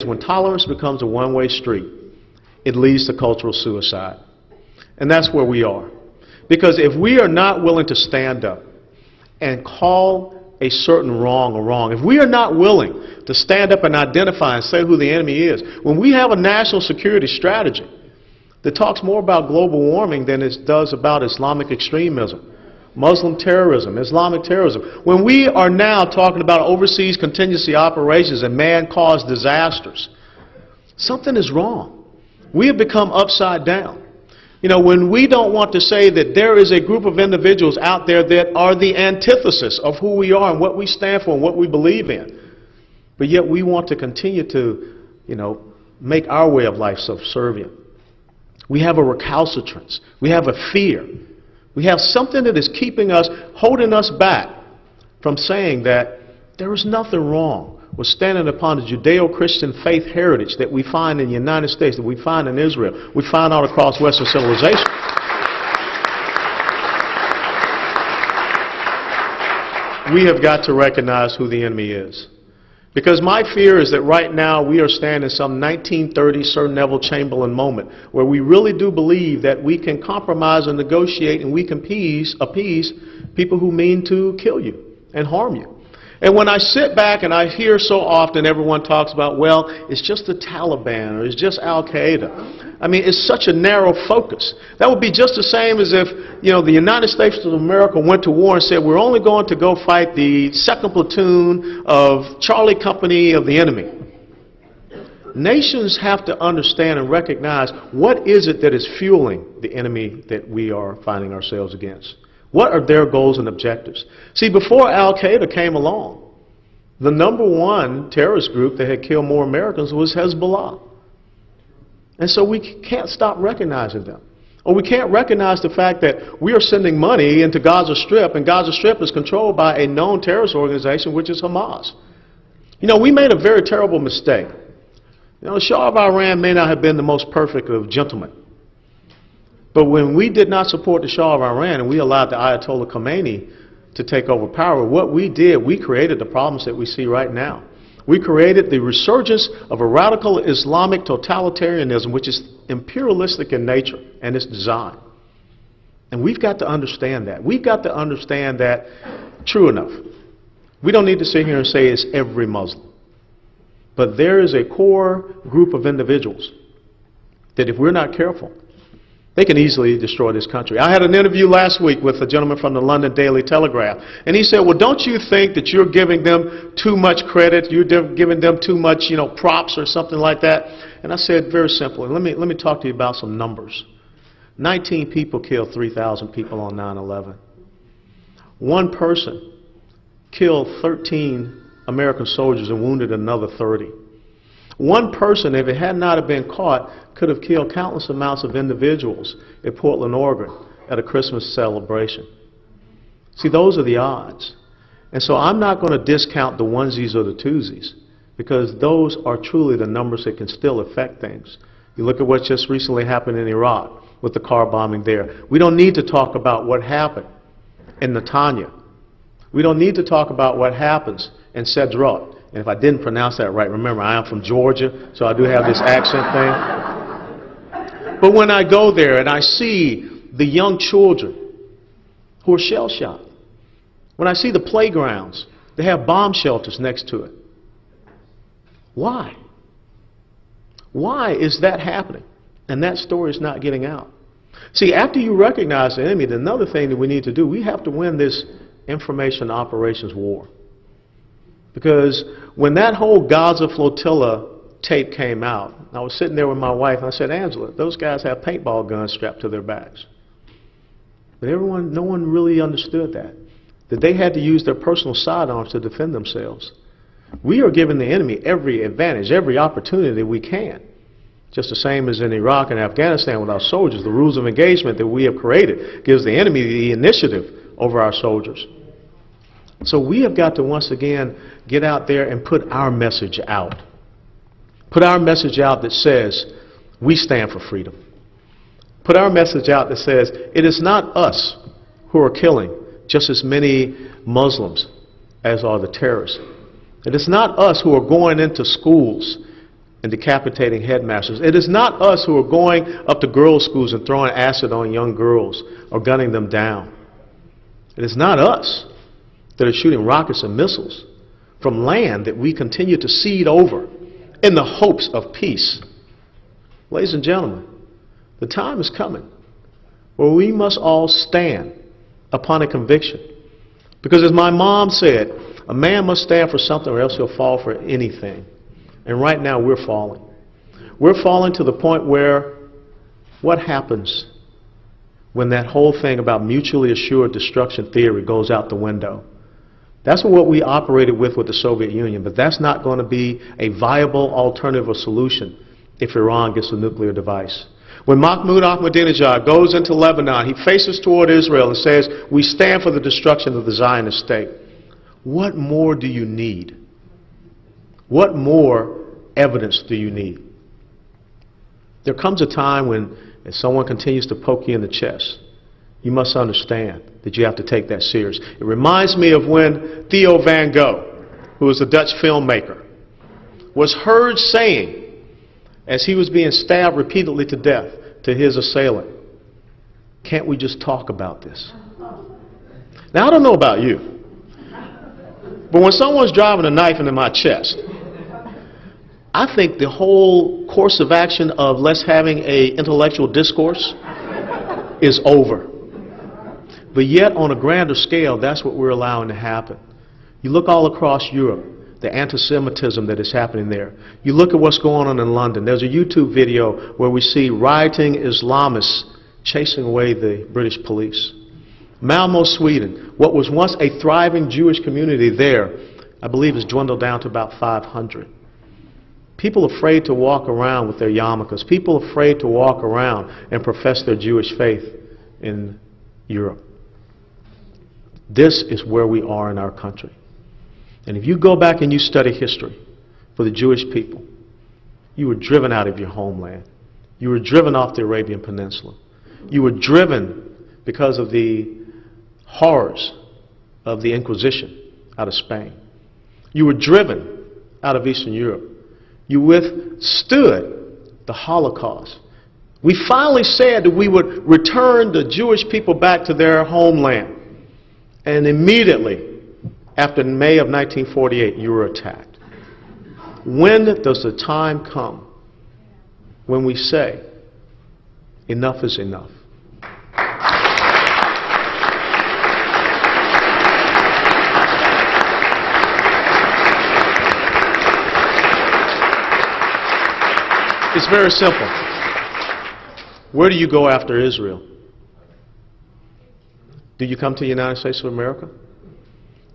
When tolerance becomes a one-way street, it leads to cultural suicide. And that's where we are. Because if we are not willing to stand up and call a certain wrong a wrong, if we are not willing to stand up and identify and say who the enemy is, when we have a national security strategy that talks more about global warming than it does about Islamic extremism, Muslim terrorism, Islamic terrorism, when we are now talking about overseas contingency operations and man-caused disasters, something is wrong. We have become upside down. You know, when we don't want to say that there is a group of individuals out there that are the antithesis of who we are and what we stand for and what we believe in, but yet we want to continue to, you know, make our way of life subservient. We have a recalcitrance. We have a fear. We have something that is keeping us, holding us back from saying that there is nothing wrong with standing upon the Judeo-Christian faith heritage that we find in the United States, that we find in Israel, we find all across Western civilization. We have got to recognize who the enemy is. Because my fear is that right now we are standing in some 1930 Sir Neville Chamberlain moment where we really do believe that we can compromise and negotiate and we can appease people who mean to kill you and harm you. And when I sit back and I hear so often everyone talks about, well, it's just the Taliban or it's just Al-Qaeda. I mean, it's such a narrow focus. That would be just the same as if, you know, the United States of America went to war and said, we're only going to go fight the 2nd platoon of Charlie Company of the enemy. Nations have to understand and recognize what is it that is fueling the enemy that we are finding ourselves against. What are their goals and objectives? See, before Al-Qaeda came along, the #1 terrorist group that had killed more Americans was Hezbollah. And so we can't stop recognizing them. Or we can't recognize the fact that we are sending money into Gaza Strip, and Gaza Strip is controlled by a known terrorist organization, which is Hamas. You know, we made a very terrible mistake. You know, the Shah of Iran may not have been the most perfect of gentlemen. But when we did not support the Shah of Iran and we allowed the Ayatollah Khomeini to take over power, what we did, we created the problems that we see right now. We created the resurgence of a radical Islamic totalitarianism, which is imperialistic in nature and its design. And we've got to understand that. We've got to understand that, true enough, we don't need to sit here and say it's every Muslim. But there is a core group of individuals that if we're not careful, they can easily destroy this country. I had an interview last week with a gentleman from the London Daily Telegraph, and he said, well, don't you think that you're giving them too much credit, you're giving them too much, you know, props or something like that? And I said, very simple. Let me talk to you about some numbers. 19 people killed 3,000 people on 9/11. One person killed 13 American soldiers and wounded another 30. One person, if it had not have been caught, could have killed countless amounts of individuals in Portland, Oregon at a Christmas celebration. See, those are the odds. And so I'm not going to discount the onesies or the twosies, because those are truly the numbers that can still affect things. You look at what just recently happened in Iraq with the car bombing there. We don't need to talk about what happened in Netanya. We don't need to talk about what happens in Sedrot. And if I didn't pronounce that right, remember, I am from Georgia, so I do have this accent thing. But when I go there and I see the young children who are shell-shocked, when I see the playgrounds, they have bomb shelters next to it. Why? Why is that happening? And that story is not getting out. See, after you recognize the enemy, another thing that we need to do, we have to win this information operations war. Because when that whole Gaza flotilla tape came out, I was sitting there with my wife and I said, Angela, those guys have paintball guns strapped to their backs. But no one really understood that they had to use their personal sidearms to defend themselves. We are giving the enemy every advantage, every opportunity we can. Just the same as in Iraq and Afghanistan with our soldiers, the rules of engagement that we have created gives the enemy the initiative over our soldiers. So we have got to once again get out there and put our message out. Put our message out that says we stand for freedom. Put our message out that says it is not us who are killing just as many Muslims as are the terrorists. It is not us who are going into schools and decapitating headmasters. It is not us who are going up to girls' schools and throwing acid on young girls or gunning them down. It is not us that are shooting rockets and missiles from land that we continue to cede over in the hopes of peace. Ladies and gentlemen, the time is coming where we must all stand upon a conviction. Because as my mom said, a man must stand for something or else he'll fall for anything. And right now we're falling. We're falling to the point where what happens when that whole thing about mutually assured destruction theory goes out the window? That's what we operated with the Soviet Union, but that's not going to be a viable alternative or solution if Iran gets a nuclear device. When Mahmoud Ahmadinejad goes into Lebanon, he faces toward Israel and says, we stand for the destruction of the Zionist state. What more do you need? What more evidence do you need? There comes a time when, if someone continues to poke you in the chest, you must understand that you have to take that serious. It reminds me of when Theo van Gogh, who was a Dutch filmmaker, was heard saying, as he was being stabbed repeatedly to death, to his assailant, can't we just talk about this? Now, I don't know about you, but when someone's driving a knife into my chest, I think the whole course of action of let's having an intellectual discourse is over. But yet, on a grander scale, that's what we're allowing to happen. You look all across Europe, the anti-Semitism that is happening there. You look at what's going on in London. There's a YouTube video where we see rioting Islamists chasing away the British police. Malmö, Sweden, what was once a thriving Jewish community there, I believe has dwindled down to about 500. People afraid to walk around with their yarmulkes. People afraid to walk around and profess their Jewish faith in Europe. This is where we are in our country. And if you go back and you study history for the Jewish people, you were driven out of your homeland. You were driven off the Arabian Peninsula. You were driven because of the horrors of the Inquisition out of Spain. You were driven out of Eastern Europe. You withstood the Holocaust. We finally said that we would return the Jewish people back to their homeland. And immediately, after May of 1948, you were attacked. When does the time come when we say, enough is enough? It's very simple. Where do you go after Israel? Do you come to the United States of America?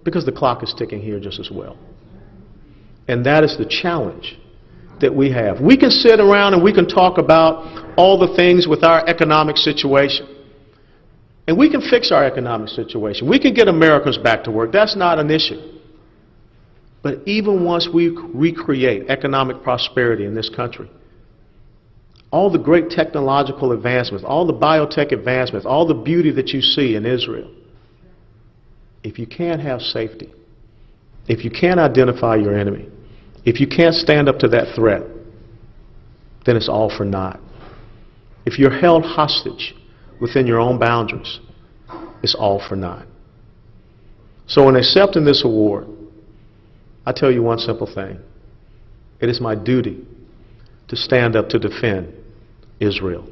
Because the clock is ticking here just as well. And that is the challenge that we have. We can sit around and we can talk about all the things with our economic situation. And we can fix our economic situation. We can get Americans back to work. That's not an issue. But even once we recreate economic prosperity in this country, all the great technological advancements, all the biotech advancements, all the beauty that you see in Israel, if you can't have safety, if you can't identify your enemy, if you can't stand up to that threat, then it's all for naught. If you're held hostage within your own boundaries, it's all for naught. So in accepting this award, I tell you one simple thing. It is my duty to stand up to defend Israel.